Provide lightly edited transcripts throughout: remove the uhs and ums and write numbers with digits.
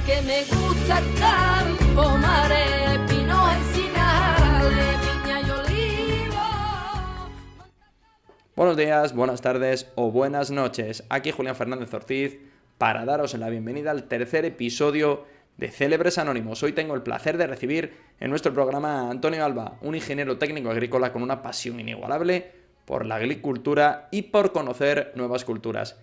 que me gusta el campo, mares, pinos, encinares, viña y olivo. Buenos días, buenas tardes o buenas noches. Aquí Julián Fernández Ortiz para daros la bienvenida al tercer episodio de Célebres Anónimos. Hoy tengo el placer de recibir en nuestro programa a Antonio Alba, un ingeniero técnico agrícola con una pasión inigualable por la agricultura y por conocer nuevas culturas.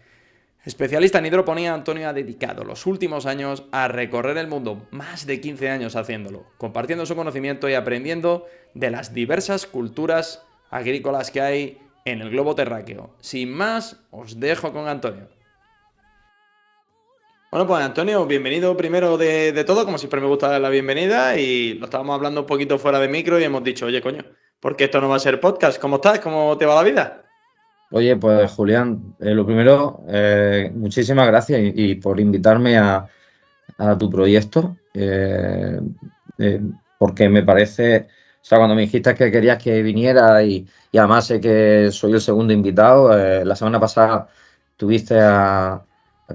Especialista en hidroponía, Antonio ha dedicado los últimos años a recorrer el mundo, más de 15 años haciéndolo, compartiendo su conocimiento y aprendiendo de las diversas culturas agrícolas que hay en el globo terráqueo. Sin más, os dejo con Antonio. Bueno, pues Antonio, bienvenido primero de todo, como siempre me gusta dar la bienvenida y lo estábamos hablando un poquito fuera de micro y hemos dicho, oye coño, ¿por qué esto no va a ser podcast? ¿Cómo estás? ¿Cómo te va la vida? Oye, pues Julián, lo primero, muchísimas gracias y por invitarme a tu proyecto, porque me parece, o sea, cuando me dijiste que querías que viniera y además sé que soy el segundo invitado, la semana pasada tuviste a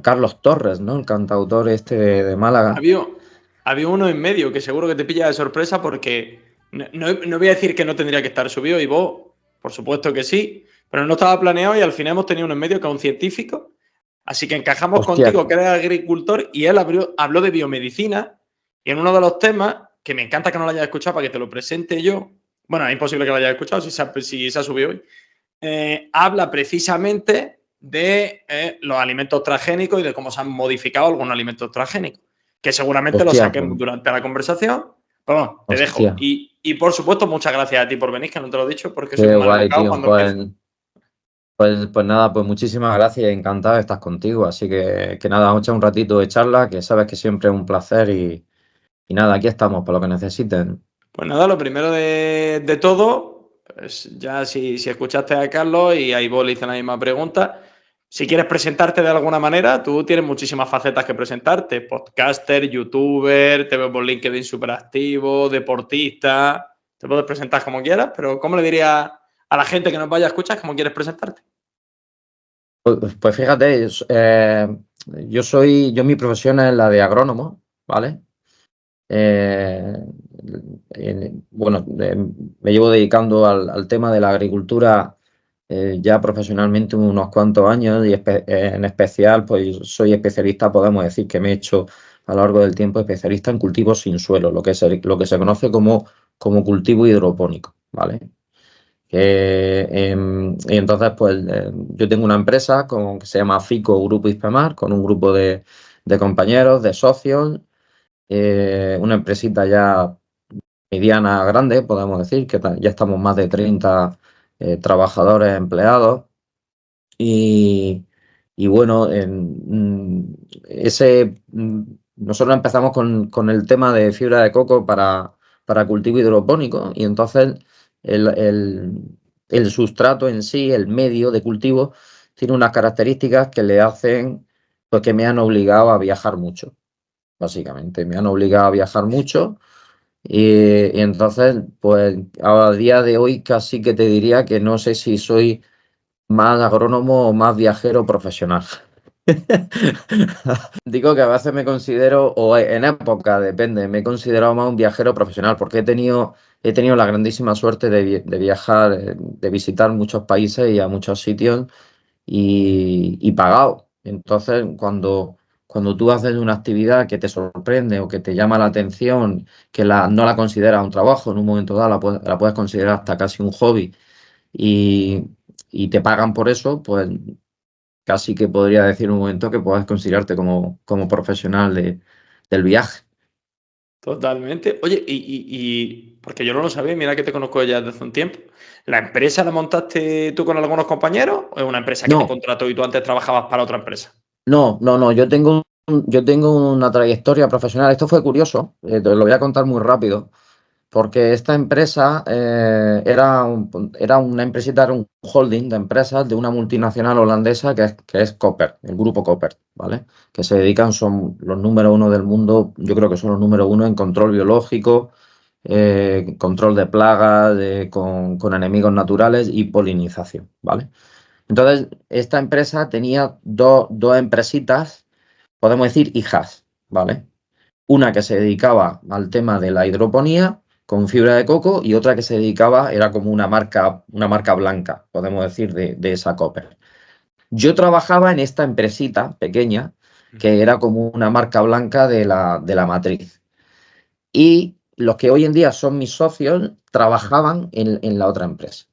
Carlos Torres, ¿no? El cantautor este de Málaga. Había uno en medio que seguro que te pilla de sorpresa porque no voy a decir que no tendría que estar subido y vos, por supuesto que sí, pero no estaba planeado y al final hemos tenido uno en medio que es un científico. Así que encajamos Hostia. contigo, que eres agricultor, y él habló de biomedicina y en uno de los temas, que me encanta que no lo hayas escuchado para que te lo presente yo, bueno, es imposible que lo hayas escuchado si se ha subido hoy, habla precisamente de los alimentos transgénicos y de cómo se han modificado algunos alimentos transgénicos, que seguramente lo Hostia, saquemos durante la conversación. Pero bueno, te dejo. hostia. Y por supuesto, muchas gracias a ti por venir, que no te lo he dicho, porque soy Qué un mal guay, educado tío. cuando empiezo. Pues nada, pues muchísimas gracias, encantado de estar contigo. Así que nada, vamos a echar un ratito de charla, que sabes que siempre es un placer y nada, aquí estamos para lo que necesiten. Pues nada, lo primero de todo, pues ya si escuchaste a Carlos y a Ivo le hice la misma pregunta, si quieres presentarte de alguna manera, tú tienes muchísimas facetas que presentarte, podcaster, youtuber, te veo por LinkedIn súper activo, deportista, te puedes presentar como quieras, pero ¿cómo le dirías a la gente que nos vaya a escuchar cómo quieres presentarte? Pues fíjate, yo mi profesión es la de agrónomo, ¿vale? Eh, bueno, me llevo dedicando al tema de la agricultura ya profesionalmente unos cuantos años y en especial, pues soy especialista, podemos decir que me he hecho a lo largo del tiempo especialista en cultivos sin suelo, lo que se conoce como cultivo hidropónico, ¿vale? Y entonces, pues yo tengo una empresa que se llama FICO Grupo Ispemar, con un grupo de compañeros, de socios, una empresita ya mediana, grande, podemos decir, que ya estamos más de 30 trabajadores empleados. Y bueno, nosotros empezamos con el tema de fibra de coco para cultivo hidropónico y entonces el, el- el sustrato en sí, el medio de cultivo, tiene unas características que le hacen, pues que me han obligado a viajar mucho, básicamente. Me han obligado a viajar mucho y entonces, pues a día de hoy casi que te diría que no sé si soy más agrónomo o más viajero profesional. Digo que a veces me considero, o en época, depende, me he considerado más un viajero profesional porque he tenido la grandísima suerte de viajar, de visitar muchos países y a muchos sitios y pagado. Entonces, cuando tú haces una actividad que te sorprende o que te llama la atención, que no la consideras un trabajo, en un momento dado la puedes considerar hasta casi un hobby y, y te pagan por eso, pues casi que podría decir en un momento que puedes considerarte como profesional del viaje. Totalmente. Oye, porque yo no lo sabía, mira que te conozco ya desde hace un tiempo. ¿La empresa la montaste tú con algunos compañeros o es una empresa que te No, contrató y tú antes trabajabas para otra empresa? no, yo tengo una trayectoria profesional. Esto fue curioso, te lo voy a contar muy rápido. Porque esta empresa era una empresita, era un holding de empresas de una multinacional holandesa que es Koper, el grupo Koper, ¿vale? Que son los número uno del mundo, yo creo que son los número uno en control biológico, control de plagas, con enemigos naturales y polinización, ¿vale? Entonces, esta empresa tenía dos empresitas, podemos decir hijas, ¿vale? una que se dedicaba al tema de la hidroponía con fibra de coco y otra que se dedicaba, era como una marca blanca, podemos decir, de esa Copper. Yo trabajaba en esta empresita pequeña, que era como una marca blanca de la matriz. Y los que hoy en día son mis socios trabajaban en la otra empresa.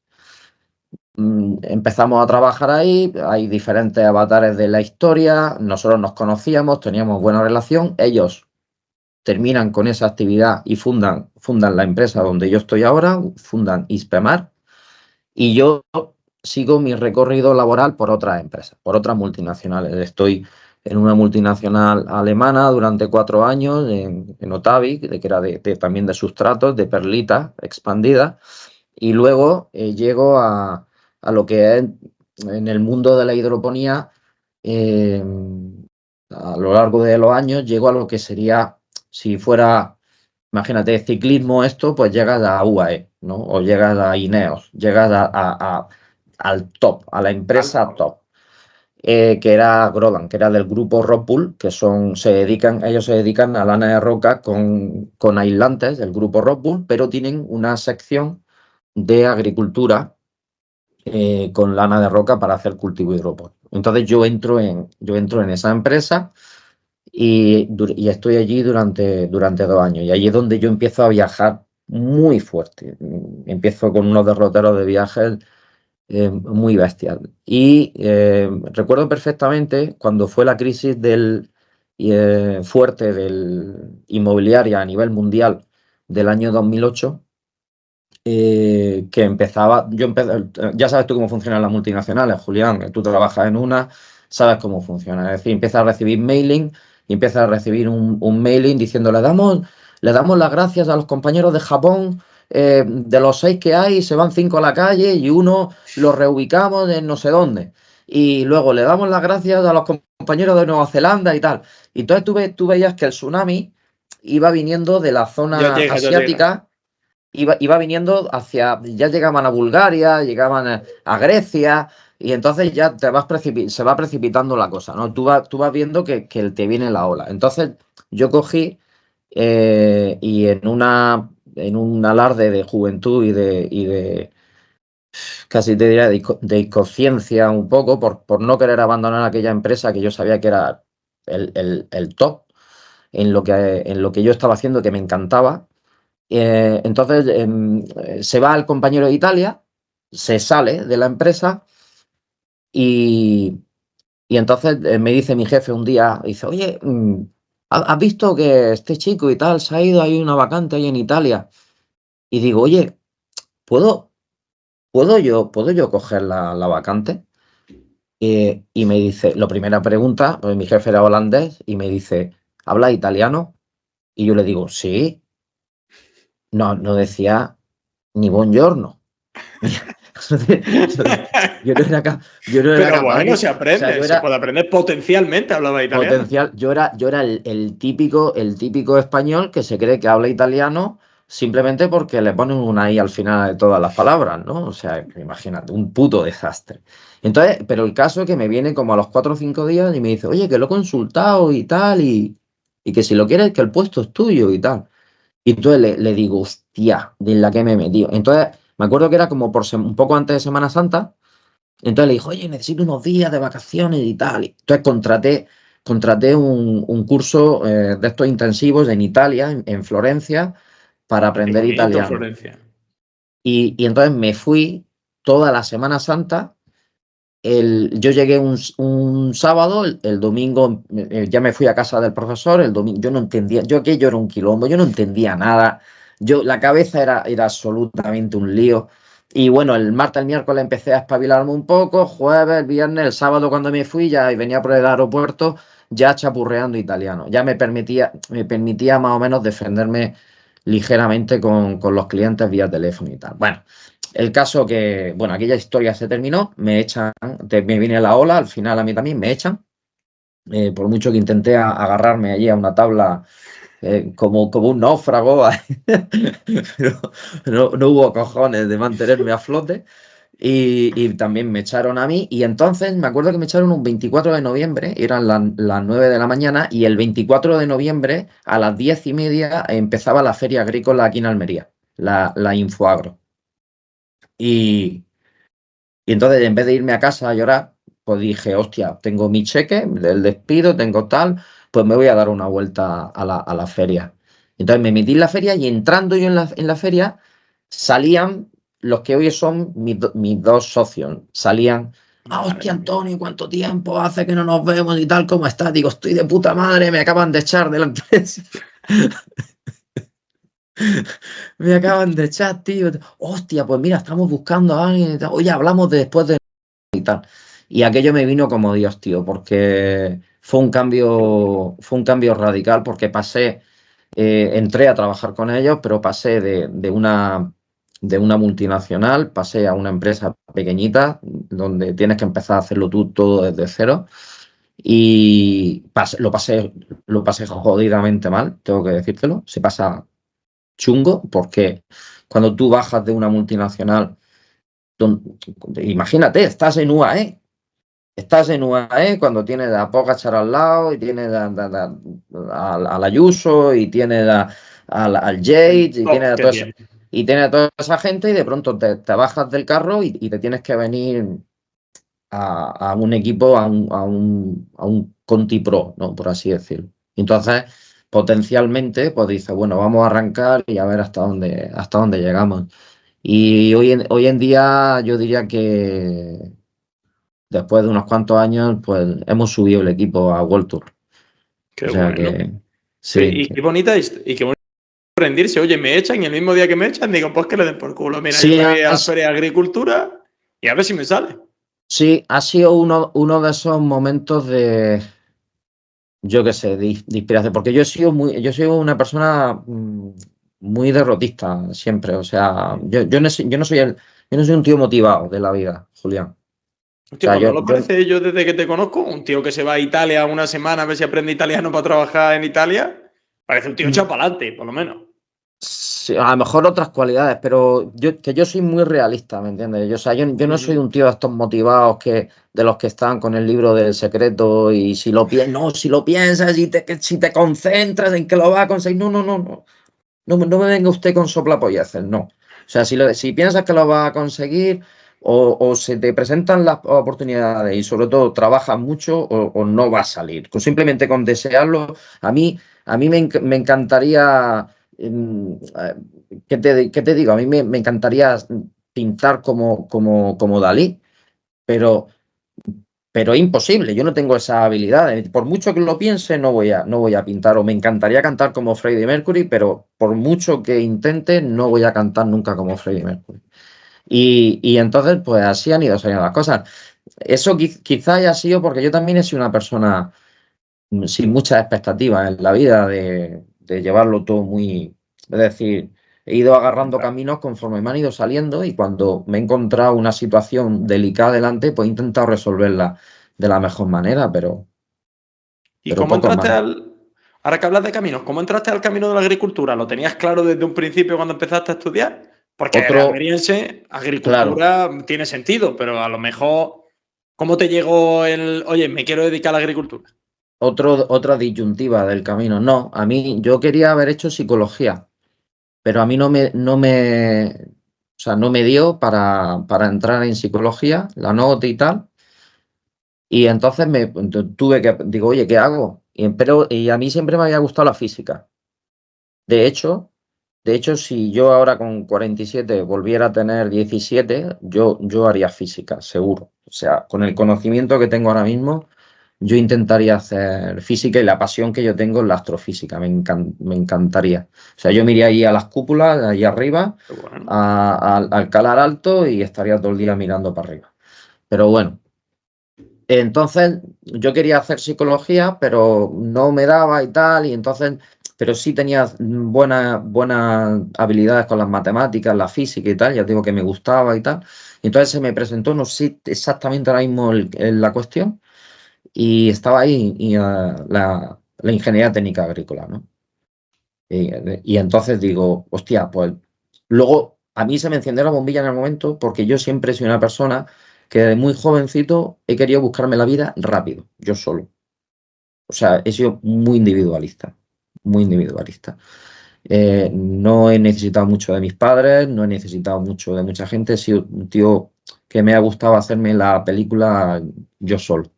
Empezamos a trabajar ahí, hay diferentes avatares de la historia, nosotros nos conocíamos, teníamos buena relación, ellos terminan con esa actividad y fundan la empresa donde yo estoy ahora, fundan Ispemar, y yo sigo mi recorrido laboral por otras empresas, por otras multinacionales. Estoy en una multinacional alemana durante 4 años, en Otavi, que era también de sustratos, de perlita expandida, y luego llego a lo que es en el mundo de la hidroponía. eh, a lo largo de los años llego a lo que sería, si fuera, imagínate, ciclismo esto, pues llegas a UAE, ¿no? O llegas a Ineos, llegas al top, a la empresa top, que era Grodan, que era del grupo Rockwool, que ellos se dedican a lana de roca con aislantes del grupo Rockwool, pero tienen una sección de agricultura con lana de roca para hacer cultivo hidropónico. Entonces yo entro en esa empresa y estoy allí durante 2 años. Y allí es donde yo empiezo a viajar muy fuerte. Empiezo con unos derroteros de viajes muy bestial. Y recuerdo perfectamente cuando fue la crisis fuerte del inmobiliaria a nivel mundial del año 2008, que empezaba, ya sabes tú cómo funcionan las multinacionales, Julián, que tú trabajas en una, sabes cómo funciona. Es decir, empiezas a recibir mailing y empiezas a recibir un mailing diciendo le damos las gracias a los compañeros de Japón. De los 6 que hay, se van 5 a la calle y uno lo reubicamos en no sé dónde. Y luego le damos las gracias a los compañeros de Nueva Zelanda y tal. Y entonces tú veías que el tsunami iba viniendo de la zona asiática. Iba viniendo ya llegaban a Bulgaria, llegaban a Grecia, y entonces ya se va precipitando la cosa, ¿no? Tú vas viendo que te viene la ola. Entonces yo cogí y en un alarde de juventud y de casi te diría de inconsciencia un poco, por no querer abandonar aquella empresa que yo sabía que era el top en lo que yo estaba haciendo, que me encantaba. Entonces se va el compañero de Italia, se sale de la empresa y entonces me dice mi jefe un día, dice, oye, ¿has visto que este chico y tal se ha ido? Hay una vacante ahí en Italia. Y digo, oye, ¿puedo yo coger la vacante? Y me dice, la primera pregunta, pues mi jefe era holandés, y me dice, ¿habla italiano? Y yo le digo, sí. No decía ni buongiorno. Yo no era capaz. Pero bueno, se aprende, yo se puede aprender potencialmente, hablaba italiano. yo era el típico español que se cree que habla italiano simplemente porque le ponen una I al final de todas las palabras, ¿no? O sea, imagínate, un puto desastre. Entonces, pero el caso es que me viene como a los 4 o 5 días y me dice, oye, que lo he consultado y tal, y que si lo quieres, que el puesto es tuyo y tal. Y entonces le digo, hostia, de la que me he metido. Entonces, me acuerdo que era como un poco antes de Semana Santa. Entonces le dijo, oye, necesito unos días de vacaciones y tal. Entonces contraté un curso de estos intensivos en Italia, en Florencia, para aprender Qué bonito, italiano. Florencia. Y entonces me fui toda la Semana Santa. Yo llegué un sábado, el domingo ya me fui a casa del profesor. El domingo yo no entendía, aquello era un quilombo, yo no entendía nada. La cabeza era absolutamente un lío. Y bueno, el martes, el miércoles empecé a espabilarme un poco, jueves, el viernes, el sábado cuando me fui ya y venía por el aeropuerto ya chapurreando italiano. Ya me permitía más o menos defenderme ligeramente con los clientes vía teléfono y tal. Bueno, el caso que, bueno, aquella historia se terminó, me echan, me viene la ola, al final a mí también me echan, por mucho que intenté agarrarme allí a una tabla como un náufrago, pero no hubo cojones de mantenerme a flote. Y también me echaron a mí. Y entonces me acuerdo que me echaron un 24 de noviembre, eran las 9 de la mañana, y el 24 de noviembre a las 10:30 empezaba la feria agrícola aquí en Almería, la Infoagro. Y, y entonces, en vez de irme a casa a llorar, pues dije, hostia, tengo mi cheque del despido, tengo tal, pues me voy a dar una vuelta a la feria. Entonces me metí en la feria y entrando yo en la feria, salían los que hoy son mis dos socios. Salían, Madre hostia, mía. Antonio, ¿cuánto tiempo hace que no nos vemos y tal? ¿Cómo estás? Digo, estoy de puta madre, me acaban de echar de la empresa. Me acaban de echar, tío. Hostia, pues mira, estamos buscando a alguien y tal. Oye, hablamos de después de y tal. Y aquello me vino como Dios, tío, porque fue un cambio radical, porque entré a trabajar con ellos, pero pasé de una multinacional, pasé a una empresa pequeñita, donde tienes que empezar a hacerlo tú todo desde cero. Y lo pasé jodidamente mal, tengo que decírtelo. Se pasa chungo, porque cuando tú bajas de una multinacional, imagínate, estás en UAE cuando tienes a Pogačar al lado y tienes al Ayuso y tienes al Yates El y tienes top a que toda tiene. esa gente, y de pronto te bajas del carro y te tienes que venir a un equipo, a un Conti Pro, ¿no? Por así decirlo. Entonces, potencialmente, pues dices, bueno, vamos a arrancar y a ver hasta dónde llegamos. Y hoy en día yo diría que después de unos cuantos años, pues hemos subido el equipo a World Tour. Qué O sea bueno. que sí, Y qué bonita y qué bonito rendirse. Oye, me echan y el mismo día que me echan, digo, pues que le den por culo. Mira, yo sí, me voy a la feria de agricultura y a ver si me sale. sí, ha sido uno de esos momentos yo qué sé, de inspiración, porque yo he sido una persona muy derrotista siempre. O sea, yo no soy un tío motivado de la vida, Julián. O Hostia, sea, pues no yo, lo yo parece yo desde que te conozco. Un tío que se va a Italia una semana a ver si aprende italiano para trabajar en Italia. Parece un tío echado para adelante, por lo menos. Sí, a lo mejor otras cualidades, pero yo soy muy realista, ¿me entiendes? O sea, yo no soy Ujú. un tío de estos motivados de los que están con el libro del secreto, y si lo piensas y si te concentras en que lo vas a conseguir, no, no, no, no, no me venga usted con soplapolleces, no. O sea, si piensas que lo vas a conseguir, o se te presentan las oportunidades y sobre todo trabajas mucho, o no va a salir. Simplemente con desearlo, a mí me encantaría, ¿qué te digo? A mí me encantaría pintar como Dalí, pero es imposible, yo no tengo esa habilidad. Por mucho que lo piense, no voy a pintar. O me encantaría cantar como Freddie Mercury, pero por mucho que intente, no voy a cantar nunca como Freddie Mercury. Y entonces, pues así han ido saliendo las cosas. Eso quizá haya sido porque yo también he sido una persona sin muchas expectativas en la vida, de llevarlo todo muy. Es decir, he ido agarrando caminos conforme me han ido saliendo, y cuando me he encontrado una situación delicada delante, pues he intentado resolverla de la mejor manera, pero, ¿Y pero cómo poco entraste más. ahora que hablas de caminos, cómo entraste al camino de la agricultura? ¿Lo tenías claro desde un principio cuando empezaste a estudiar? Porque de Otro, almeriense, claro, agricultura tiene sentido, pero a lo mejor, ¿cómo te llegó oye, me quiero dedicar a la agricultura? otra disyuntiva del camino. No, a mí, yo quería haber hecho psicología, pero a mí no me dio para entrar en psicología, la nota y tal. Y entonces digo, oye, ¿qué hago? Y a mí siempre me había gustado la física. De hecho, si yo ahora con 47 volviera a tener 17, yo haría física, seguro. O sea, con el conocimiento que tengo ahora mismo, yo intentaría hacer física, y la pasión que yo tengo es la astrofísica. Me encantaría. O sea, yo me iría ahí a las cúpulas, ahí arriba, Qué bueno. al Calar Alto, y estaría todo el día mirando para arriba. Pero bueno. Entonces, yo quería hacer psicología, pero no me daba y tal, pero sí tenía buenas habilidades con las matemáticas, la física y tal. Ya digo que me gustaba y tal. Y entonces se me presentó, no sé exactamente ahora mismo la cuestión, y estaba ahí, la ingeniería técnica agrícola, ¿no? Y entonces digo, hostia, pues luego a mí se me encendió la bombilla en el momento porque yo siempre he sido una persona que desde muy jovencito he querido buscarme la vida rápido, yo solo. O sea, he sido muy individualista, muy individualista. No he necesitado mucho de mis padres, no he necesitado mucho de mucha gente, he sido un tío que me ha gustado hacerme la película yo solo.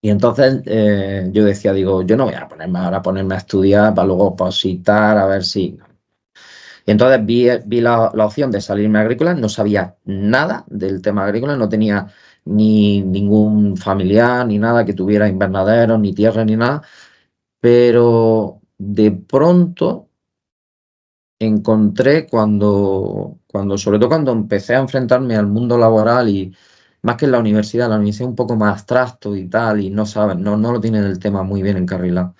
Y entonces yo decía, digo, yo no voy a ponerme ahora a ponerme a estudiar para luego opositar, a ver si... Y entonces vi la opción de salirme agrícola, no sabía nada del tema agrícola, no tenía ni ningún familiar, ni nada que tuviera invernaderos, ni tierra, ni nada, pero de pronto encontré sobre todo cuando empecé a enfrentarme al mundo laboral y más que en la universidad es un poco más abstracto y tal, y no saben, no lo tienen el tema muy bien encarrilado.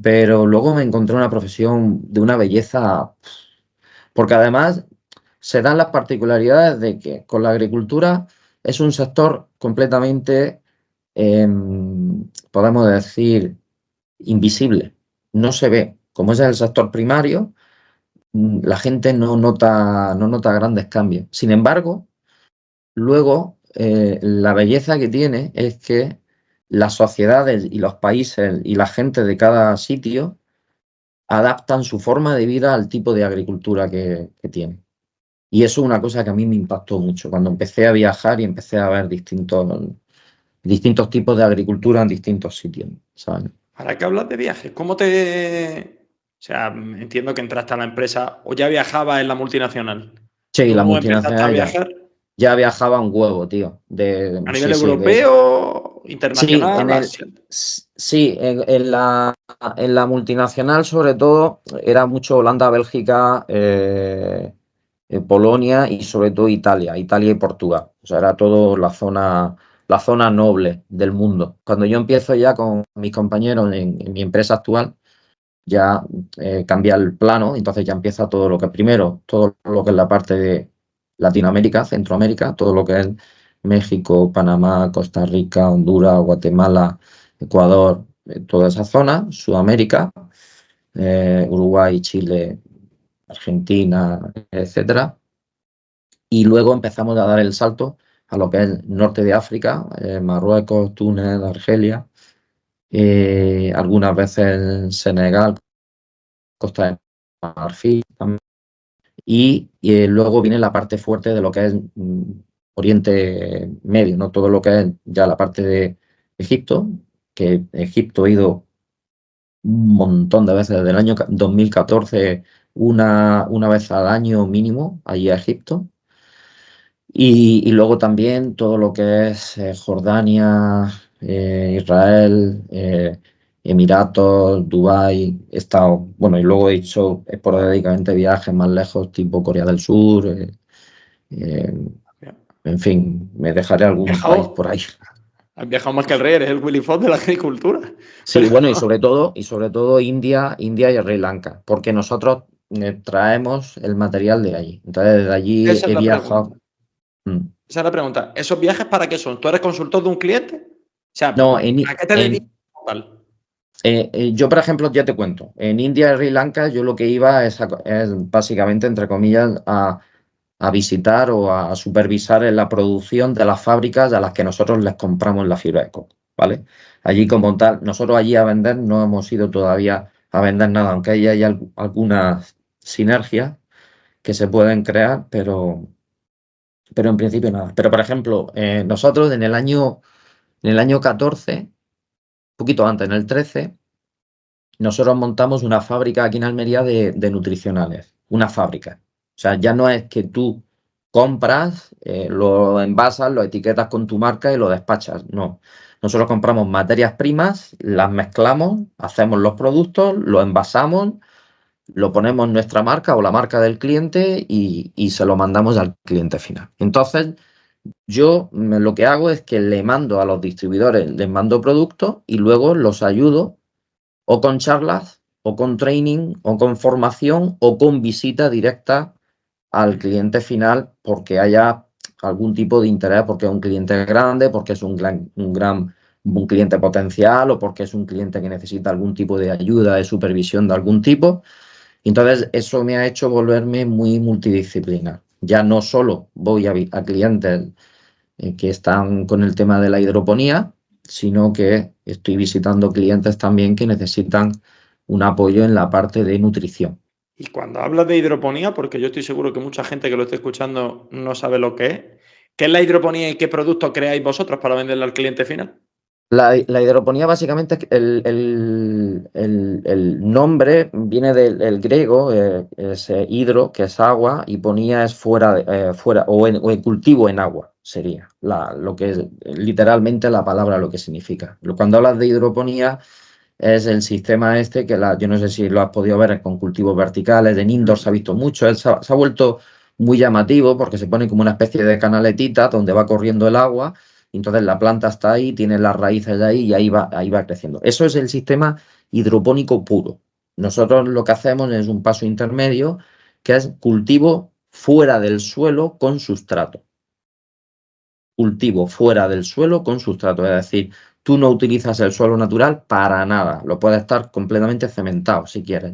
Pero luego me encontré una profesión de una belleza, porque además se dan las particularidades de que con la agricultura es un sector completamente, podemos decir, invisible. No se ve. Como ese es el sector primario, la gente no nota grandes cambios. Sin embargo, luego la belleza que tiene es que las sociedades y los países y la gente de cada sitio adaptan su forma de vida al tipo de agricultura que tiene. Y eso es una cosa que a mí me impactó mucho cuando empecé a viajar y empecé a ver distintos tipos de agricultura en distintos sitios, ¿sabes? Ahora que hablas de viajes, ¿cómo te...? O sea, entiendo que entraste a la empresa o ya viajabas en la multinacional. Sí, la ¿Cómo empezaste a multinacional viajar? ya viajaba un huevo, tío. ¿A nivel Sí, sí, europeo, sí, internacional? sí, en la multinacional sobre todo era mucho Holanda, Bélgica, Polonia y sobre todo Italia y Portugal. O sea, era todo la zona noble del mundo. Cuando yo empiezo ya con mis compañeros en mi empresa actual, ya cambia el plano, entonces ya empieza todo lo que primero, todo lo que es la parte de Latinoamérica, Centroamérica, todo lo que es México, Panamá, Costa Rica, Honduras, Guatemala, Ecuador, toda esa zona, Sudamérica, Uruguay, Chile, Argentina, etcétera. Y luego empezamos a dar el salto a lo que es el norte de África, Marruecos, Túnez, Argelia, algunas veces Senegal, Costa de Marfil también. Y luego viene la parte fuerte de lo que es Oriente Medio, ¿no? Todo lo que es ya la parte de Egipto, que Egipto he ido un montón de veces desde el año 2014, una vez al año mínimo, allí a Egipto. Y luego también todo lo que es Jordania, Israel, Emiratos, Dubái, he estado, bueno, y luego he hecho esporádicamente viajes más lejos, tipo Corea del Sur, eh, en fin, me dejaré algún país por ahí. Has viajado más que el rey, eres el Willy Fox de la agricultura. Sí, bueno, y sobre todo India y Sri Lanka, porque nosotros traemos el material de allí. Entonces, desde allí Esa es he la viajado. pregunta. Esa es la pregunta. ¿Esos viajes para qué son? ¿Tú eres consultor de un cliente? O sea, No, ¿a qué te dedicas? Yo, por ejemplo, ya te cuento, en India y Sri Lanka yo lo que iba es básicamente, entre comillas, a visitar o a supervisar en la producción de las fábricas a las que nosotros les compramos la fibra de coco, ¿vale? Allí como tal, nosotros allí a vender no hemos ido todavía a vender nada, aunque ahí hay algunas sinergias que se pueden crear, pero en principio nada. Pero, por ejemplo, nosotros en el año 14, poquito antes, en el 13, nosotros montamos una fábrica aquí en Almería de nutricionales, una fábrica. O sea, ya no es que tú compras, lo envasas, lo etiquetas con tu marca y lo despachas. No. Nosotros compramos materias primas, las mezclamos, hacemos los productos, lo envasamos, lo ponemos en nuestra marca o la marca del cliente y se lo mandamos al cliente final. Entonces, yo lo que hago es que le mando a los distribuidores, les mando productos y luego los ayudo o con charlas, o con training, o con formación, o con visita directa al cliente final porque haya algún tipo de interés, porque es un cliente grande, porque es un cliente potencial o porque es un cliente que necesita algún tipo de ayuda, de supervisión de algún tipo. Entonces, eso me ha hecho volverme muy multidisciplinar. Ya no solo voy a clientes que están con el tema de la hidroponía, sino que estoy visitando clientes también que necesitan un apoyo en la parte de nutrición. Y cuando hablas de hidroponía, porque yo estoy seguro que mucha gente que lo esté escuchando no sabe lo que es, ¿qué es la hidroponía y qué productos creáis vosotros para venderle al cliente final? La hidroponía básicamente, el nombre viene del griego, es hidro, que es agua, y ponía es fuera, fuera o en cultivo en agua, sería lo que es literalmente la palabra lo que significa. Cuando hablas de hidroponía es el sistema este yo no sé si lo has podido ver con cultivos verticales, en indoor se ha visto mucho, se ha vuelto muy llamativo porque se pone como una especie de canaletita donde va corriendo el agua. Entonces la planta está ahí, tiene las raíces de ahí y ahí va creciendo. Eso es el sistema hidropónico puro. Nosotros lo que hacemos es un paso intermedio, que es cultivo fuera del suelo con sustrato. Cultivo fuera del suelo con sustrato, es decir, tú no utilizas el suelo natural para nada, lo puedes estar completamente cementado si quieres.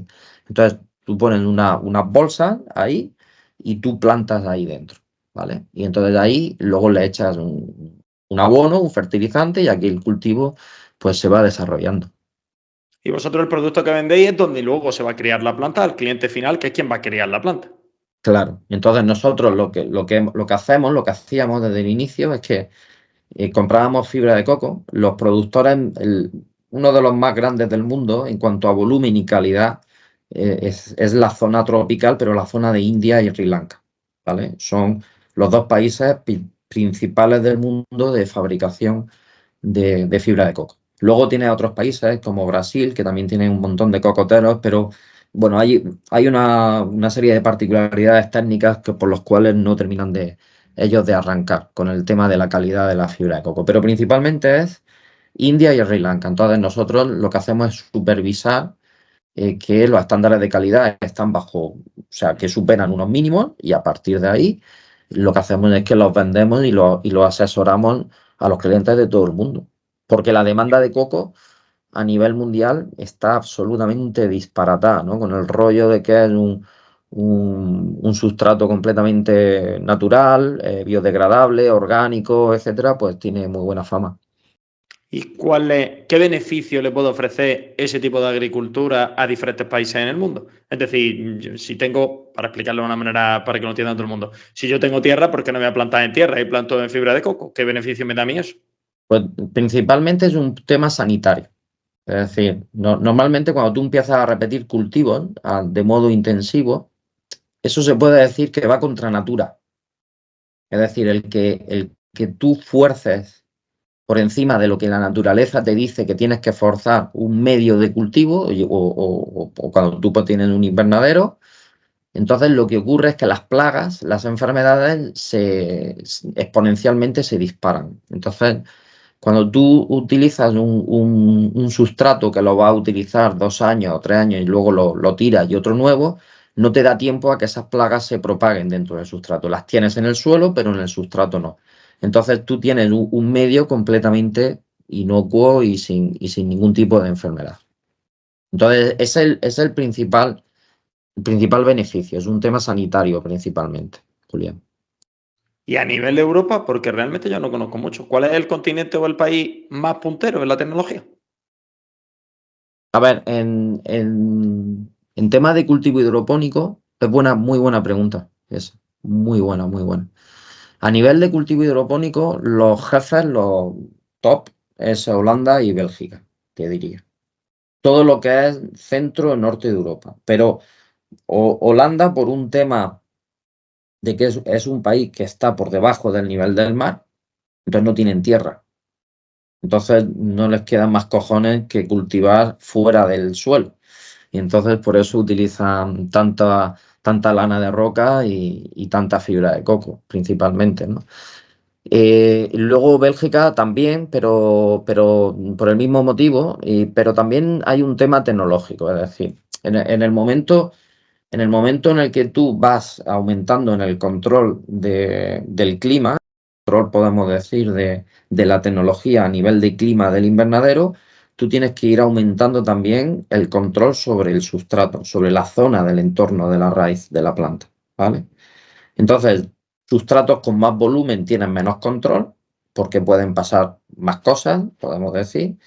Entonces tú pones unas bolsas ahí y tú plantas ahí dentro, ¿vale? Y entonces ahí luego le echas un abono, un fertilizante y aquí el cultivo pues se va desarrollando. Y vosotros el producto que vendéis es donde luego se va a criar la planta al cliente final, que es quien va a criar la planta. Claro, entonces nosotros lo que hacíamos desde el inicio es que comprábamos fibra de coco. Los productores, uno de los más grandes del mundo en cuanto a volumen y calidad, es la zona tropical, pero la zona de India y Sri Lanka, ¿vale? Son los dos países principales del mundo de fabricación de fibra de coco. Luego tiene otros países como Brasil, que también tienen un montón de cocoteros, pero bueno, hay una serie de particularidades técnicas por los cuales no terminan ellos de arrancar con el tema de la calidad de la fibra de coco. Pero principalmente es India y Sri Lanka. Entonces nosotros lo que hacemos es supervisar que los estándares de calidad están bajo, o sea, que superan unos mínimos y a partir de ahí lo que hacemos es que los vendemos y los asesoramos a los clientes de todo el mundo. Porque la demanda de coco a nivel mundial está absolutamente disparatada, ¿no? Con el rollo de que es un sustrato completamente natural, biodegradable, orgánico, etcétera, pues tiene muy buena fama. ¿Y qué beneficio le puede ofrecer ese tipo de agricultura a diferentes países en el mundo? Es decir, si tengo, para explicarlo de una manera para que lo entienda todo el mundo, si yo tengo tierra, ¿por qué no me voy a plantar en tierra y planto en fibra de coco? ¿Qué beneficio me da a mí eso? Pues principalmente es un tema sanitario. Es decir, normalmente cuando tú empiezas a repetir cultivos de modo intensivo, eso se puede decir que va contra natura. Es decir, el que tú fuerces por encima de lo que la naturaleza te dice que tienes que forzar un medio de cultivo o cuando tú pues, tienes un invernadero, entonces lo que ocurre es que las plagas, las enfermedades exponencialmente se disparan. Entonces, cuando tú utilizas un sustrato que lo vas a utilizar 2 años o 3 años y luego lo tiras y otro nuevo, no te da tiempo a que esas plagas se propaguen dentro del sustrato. Las tienes en el suelo, pero en el sustrato no. Entonces tú tienes un medio completamente inocuo y sin ningún tipo de enfermedad. Entonces es el principal beneficio, es un tema sanitario principalmente, Julián. Y a nivel de Europa, porque realmente yo no conozco mucho, ¿cuál es el continente o el país más puntero en la tecnología? A ver, en tema de cultivo hidropónico, es muy buena pregunta. Es muy buena, muy buena. A nivel de cultivo hidropónico, los jefes, los top, es Holanda y Bélgica, te diría. Todo lo que es centro, norte de Europa. Pero Holanda, por un tema de que es un país que está por debajo del nivel del mar, entonces no tienen tierra. Entonces no les quedan más cojones que cultivar fuera del suelo. Y entonces por eso utilizan tanta lana de roca y tanta fibra de coco, principalmente, ¿no? Luego Bélgica también, pero por el mismo motivo, pero también hay un tema tecnológico, es decir, en el momento en el que tú vas aumentando en el control del clima, control podemos decir de la tecnología a nivel de clima del invernadero, tú tienes que ir aumentando también el control sobre el sustrato, sobre la zona del entorno de la raíz de la planta, ¿vale? Entonces, sustratos con más volumen tienen menos control porque pueden pasar más cosas, podemos decir,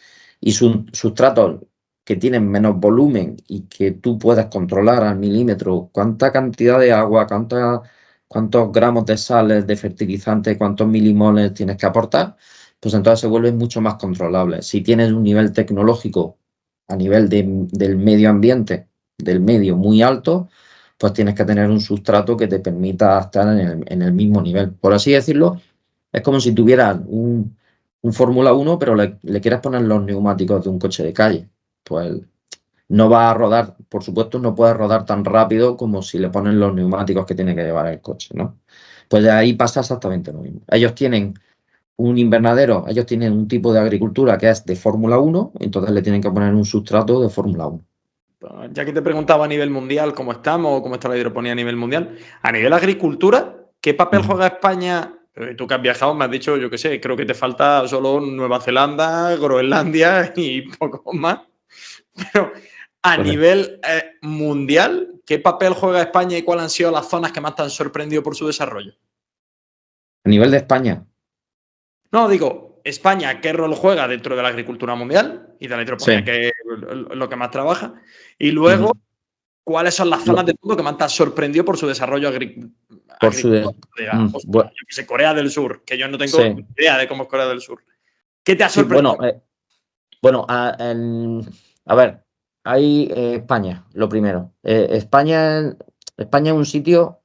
y sustratos que tienen menos volumen y que tú puedes controlar al milímetro cuánta cantidad de agua, cuántos gramos de sales, de fertilizante, cuántos milimoles tienes que aportar, pues entonces se vuelve mucho más controlable. Si tienes un nivel tecnológico a nivel del medio ambiente, del medio muy alto, pues tienes que tener un sustrato que te permita estar en el mismo nivel. Por así decirlo, es como si tuvieras un Fórmula 1, pero le quieras poner los neumáticos de un coche de calle. Pues no va a rodar, por supuesto, no puede rodar tan rápido como si le ponen los neumáticos que tiene que llevar el coche, ¿no? Pues de ahí pasa exactamente lo mismo. Ellos tienen un invernadero, ellos tienen un tipo de agricultura que es de Fórmula 1, entonces le tienen que poner un sustrato de Fórmula 1. Ya que te preguntaba a nivel mundial cómo estamos, cómo está la hidroponía a nivel mundial, a nivel agricultura, ¿qué papel juega España? Tú que has viajado me has dicho, yo qué sé, creo que te falta solo Nueva Zelanda, Groenlandia y poco más. Pero a Correcto. nivel mundial, ¿qué papel juega España y cuáles han sido las zonas que más te han sorprendido por su desarrollo? A nivel de España, No, digo, España, ¿qué rol juega dentro de la agricultura mundial y de la hidroponía, sí. que es lo que más trabaja? Y luego, ¿cuáles son las zonas Lo- del mundo que más te han sorprendido por su desarrollo por su... agrícola? Hostia, bueno, yo qué sé, Corea del Sur, que yo no tengo sí, ni idea de cómo es Corea del Sur. ¿Qué te ha sí, sorprendido? bueno, a ver, hay España, lo primero. España es un sitio,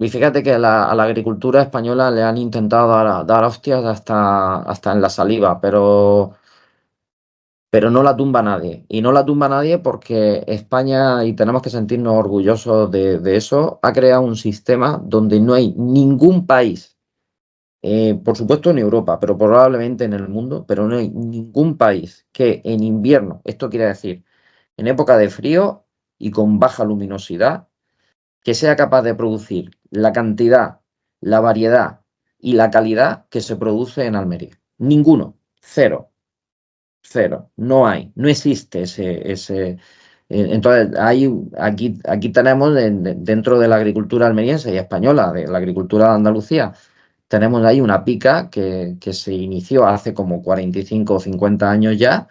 y fíjate que a la agricultura española le han intentado dar hostias hasta en la saliva, pero no la tumba nadie. Y no la tumba nadie porque España, y tenemos que sentirnos orgullosos de eso, ha creado un sistema donde no hay ningún país, por supuesto en Europa, pero probablemente en el mundo, pero no hay ningún país que en invierno, esto quiere decir, en época de frío y con baja luminosidad, que sea capaz de producir la cantidad, la variedad y la calidad que se produce en Almería. Ninguno, cero. Cero, no hay, no existe entonces, aquí tenemos dentro de la agricultura almeriense y española, de la agricultura de Andalucía, tenemos ahí una pica que se inició hace como 45 o 50 años ya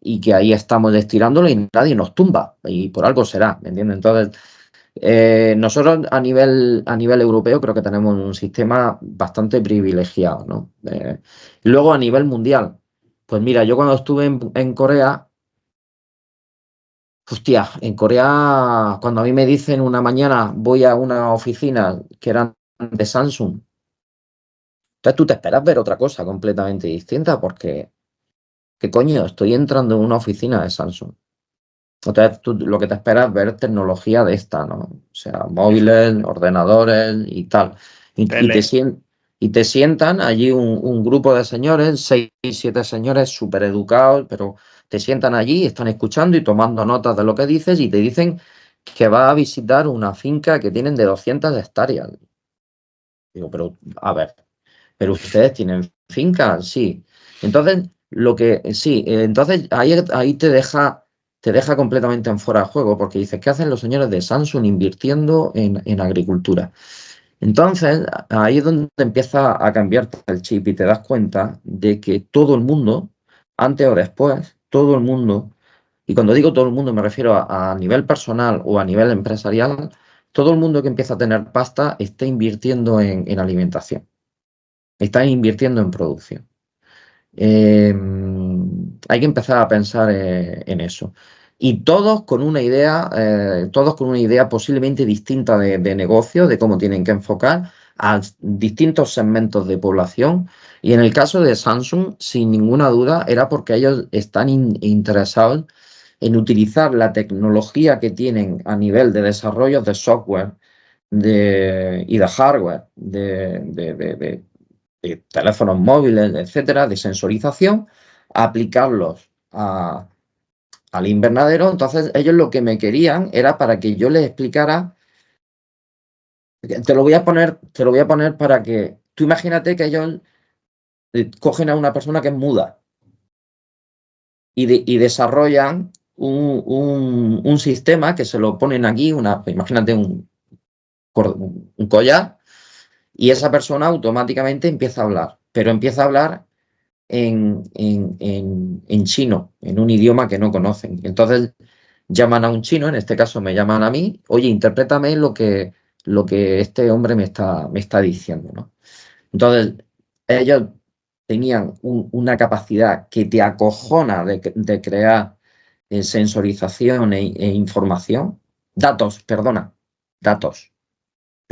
y que ahí estamos estirándolo y nadie nos tumba y por algo será, ¿me entiendes? Entonces, nosotros a nivel europeo creo que tenemos un sistema bastante privilegiado, ¿no? Luego a nivel mundial, pues mira, yo cuando estuve en Corea, hostia, en Corea, cuando a mí me dicen una mañana voy a una oficina que eran de Samsung, entonces tú te esperas ver otra cosa completamente distinta porque, ¿qué coño? Estoy entrando en una oficina de Samsung. Entonces tú lo que te esperas es ver tecnología de esta, ¿no? O sea, móviles, ordenadores y tal. Y, y te, Tele. sien- y te sientan allí un grupo de señores, 6, 7 señores súper educados, pero te sientan allí, están escuchando y tomando notas de lo que dices y te dicen que vas a visitar una finca que tienen de 200 hectáreas. Digo, pero a ver, pero ustedes tienen fincas, sí. Entonces, sí, entonces ahí te deja completamente en fuera de juego, porque dices, ¿qué hacen los señores de Samsung invirtiendo en agricultura? Entonces, ahí es donde empieza a cambiarte el chip y te das cuenta de que todo el mundo, antes o después, todo el mundo, y cuando digo todo el mundo me refiero a nivel personal o a nivel empresarial, todo el mundo que empieza a tener pasta está invirtiendo en alimentación, está invirtiendo en producción. Eh, Hay que empezar a pensar en eso. Y todos con una idea posiblemente distinta de negocio, de cómo tienen que enfocar a distintos segmentos de población. Y en el caso de Samsung, sin ninguna duda, era porque ellos están interesados en utilizar la tecnología que tienen a nivel de desarrollo de software y de hardware, de teléfonos móviles, etcétera, de sensorización, aplicarlos al invernadero. Entonces, ellos lo que me querían era para que yo les explicara. Te lo voy a poner para que. Tú imagínate que ellos cogen a una persona que es muda y desarrollan un sistema que se lo ponen aquí, imagínate un collar, y esa persona automáticamente empieza a hablar, pero empieza a hablar en chino, en un idioma que no conocen. Entonces llaman a un chino, en este caso me llaman a mí, oye, interprétame lo que este hombre me está diciendo, ¿no? Entonces, ellos tenían una capacidad que te acojona de crear sensorización e información, datos, de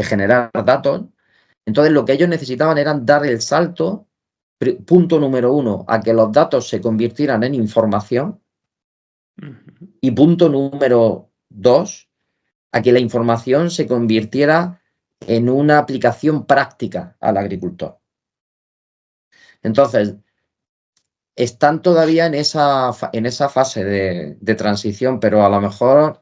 generar datos. Entonces, lo que ellos necesitaban era dar el salto, punto número uno, a que los datos se convirtieran en información, y punto número dos, a que la información se convirtiera en una aplicación práctica al agricultor. Entonces, están todavía en esa fase de transición, pero a lo mejor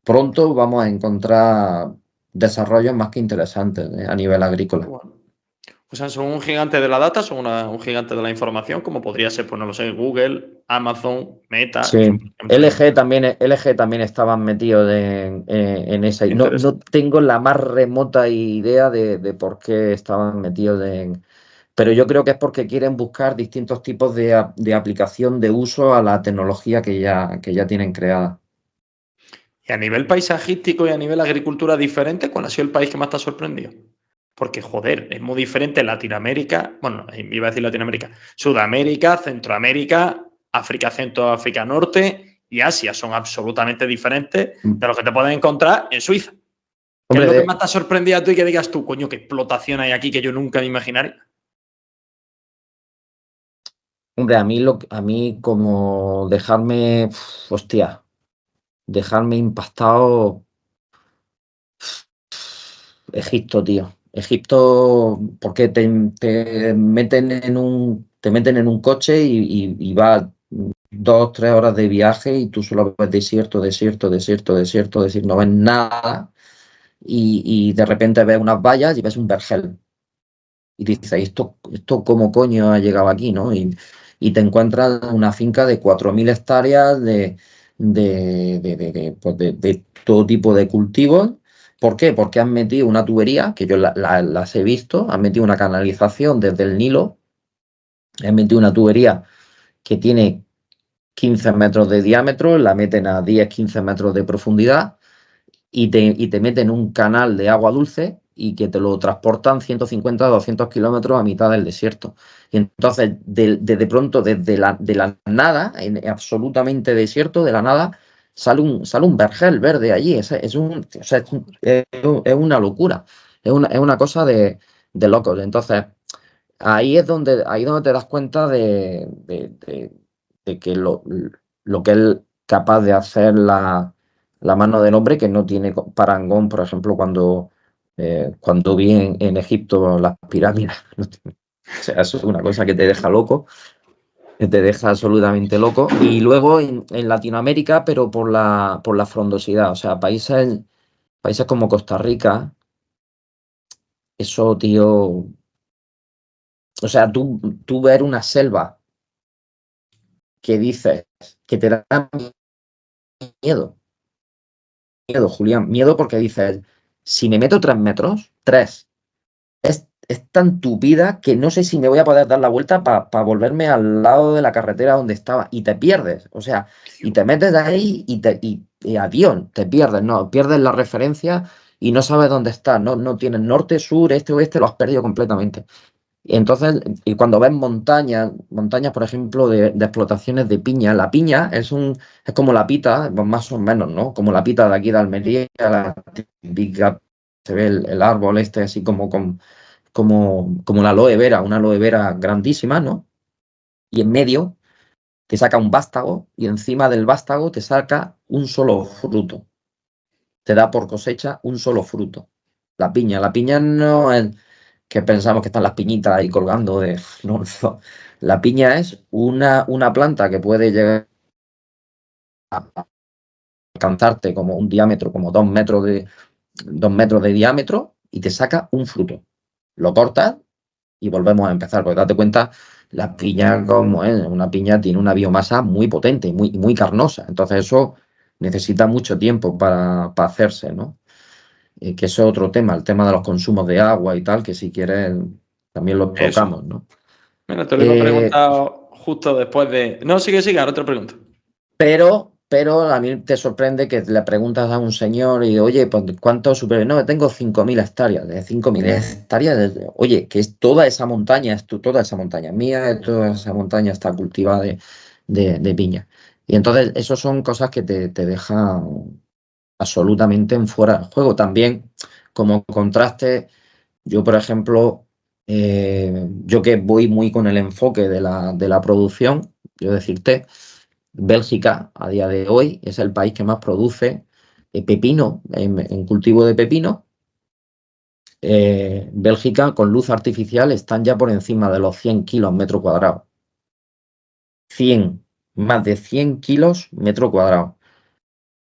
pronto vamos a encontrar desarrollos más que interesantes a nivel agrícola. Bueno, o sea, son un gigante de la data, son un gigante de la información, como podría ser, pues no lo sé, Google, Amazon, Meta. Sí, LG también estaban metidos en esa. No tengo la más remota idea de por qué estaban metidos pero yo creo que es porque quieren buscar distintos tipos de aplicación de uso a la tecnología que ya tienen creada. Y a nivel paisajístico y a nivel agricultura diferente, ¿cuál ha sido el país que más te ha sorprendido? Porque, joder, es muy diferente Latinoamérica, bueno, iba a decir Latinoamérica, Sudamérica, Centroamérica, África Centro, África Norte y Asia. Son absolutamente diferentes de lo que te puedes encontrar en Suiza. ¿Qué es lo que más te ha sorprendido a tú y que digas tú, coño, qué explotación hay aquí que yo nunca me imaginaría? Hombre, a mí como dejarme impactado Egipto, tío. Egipto, porque te meten en un coche y va 2-3 horas de viaje y tú solo ves desierto, no ves nada y de repente ves unas vallas y ves un vergel. Y dices, ¿esto cómo coño ha llegado aquí, no? Y te encuentras una finca de 4.000 hectáreas de todo tipo de cultivos. ¿Por qué? Porque han metido una tubería, que yo las he visto, han metido una canalización desde el Nilo, han metido una tubería que tiene 15 metros de diámetro, la meten a 10-15 metros de profundidad y te meten un canal de agua dulce y que te lo transportan 150-200 kilómetros a mitad del desierto. Y entonces, de pronto, desde de la nada, en absolutamente desierto, de la nada, sale un vergel verde allí. Es una locura. Es una cosa de locos. Entonces, ahí es donde te das cuenta de que lo que es capaz de hacer la mano del hombre, que no tiene parangón, por ejemplo, cuando vi en Egipto las pirámides. O sea, eso es una cosa que te deja loco, que te deja absolutamente loco. Y luego en Latinoamérica, pero por la frondosidad, o sea, países como Costa Rica, eso, tío, o sea, tú ver una selva que dices que te da miedo, Julián, miedo porque dices, si me meto 3 metros, 3, es tan tupida que no sé si me voy a poder dar la vuelta para volverme al lado de la carretera donde estaba y te pierdes, o sea, y te metes ahí y adiós, te pierdes, no, pierdes la referencia y no sabes dónde estás, no tienes norte, sur, este, oeste, lo has perdido completamente. Y entonces, y cuando ves montañas, por ejemplo, de explotaciones de piña, la piña es como la pita, más o menos, ¿no? Como la pita de aquí de Almería, la típica, se ve el árbol este así como la aloe vera, una aloe vera grandísima, ¿no? Y en medio te saca un vástago y encima del vástago te saca un solo fruto. Te da por cosecha un solo fruto. La piña no es que pensamos que están las piñitas ahí colgando de... No. La piña es una planta que puede llegar a alcanzarte como un diámetro, como 2 metros de diámetro y te saca un fruto. Lo cortas y volvemos a empezar, porque date cuenta la piña, como es, una piña tiene una biomasa muy potente, muy carnosa. Entonces eso necesita mucho tiempo para hacerse, ¿no? Que eso es otro tema, el tema de los consumos de agua y tal, que si quieres también lo Eso. tocamos, ¿no? Bueno, te lo iba a Eh, preguntar justo después de... No, sigue, ahora otra pregunta. pero a mí te sorprende que le preguntas a un señor y, oye, pues, ¿cuántos super? No, tengo 5.000 hectáreas. De 5.000 hectáreas, oye, que es toda esa montaña, toda esa montaña mía, toda esa montaña está cultivada de piña. Y entonces, eso son cosas que te dejan absolutamente en fuera de juego. También, como contraste, yo, por ejemplo, yo que voy muy con el enfoque de la producción, yo decirte, Bélgica a día de hoy es el país que más produce pepino, en cultivo de pepino. Bélgica con luz artificial están ya por encima de los 100 kilos metro cuadrado. 100, más de 100 kilos metro cuadrado.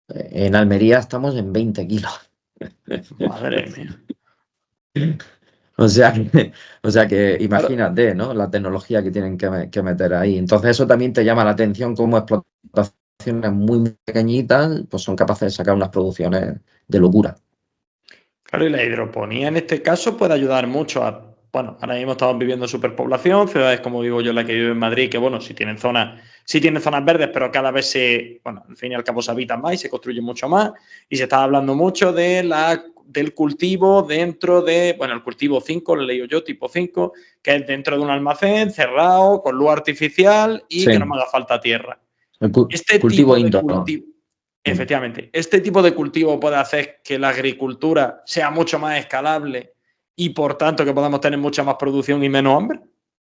En Almería estamos en 20 kilos. Madre mía. O sea que, o sea que Claro, imagínate, ¿no? La tecnología que tienen que meter ahí. Entonces eso también te llama la atención cómo explotaciones muy pequeñitas pues son capaces de sacar unas producciones de locura. claro, y la hidroponía en este caso puede ayudar mucho a... Bueno, ahora mismo estamos viviendo superpoblación, ciudades como vivo yo, la que vivo en Madrid, que bueno, sí tienen zonas verdes, pero cada vez bueno, al fin y al cabo se habitan más y se construye mucho más. Y se está hablando mucho del cultivo dentro de, bueno, el cultivo 5, lo leí yo, tipo 5, que es dentro de un almacén cerrado, con luz artificial y que no Sí, me haga falta tierra. el Este cultivo tipo de indoor. cultivo, Mm. efectivamente, este tipo de cultivo puede hacer que la agricultura sea mucho más escalable y por tanto que podamos tener mucha más producción y menos hambre.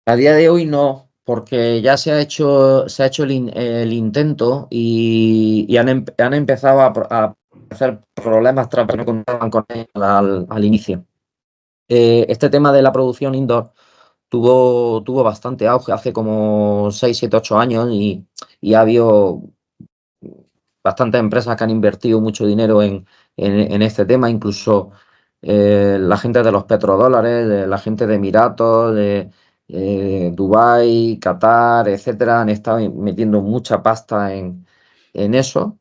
A día de hoy no, porque ya se ha hecho el intento y han empezado a hacer problemas tras que no contaban con él al inicio. Este tema de la producción indoor tuvo bastante auge hace como 6 7 8 años y ha habido bastantes empresas que han invertido mucho dinero en este tema, incluso la gente de los petrodólares, la gente de Emiratos, de Dubái, Qatar, etcétera, han estado metiendo mucha pasta en eso,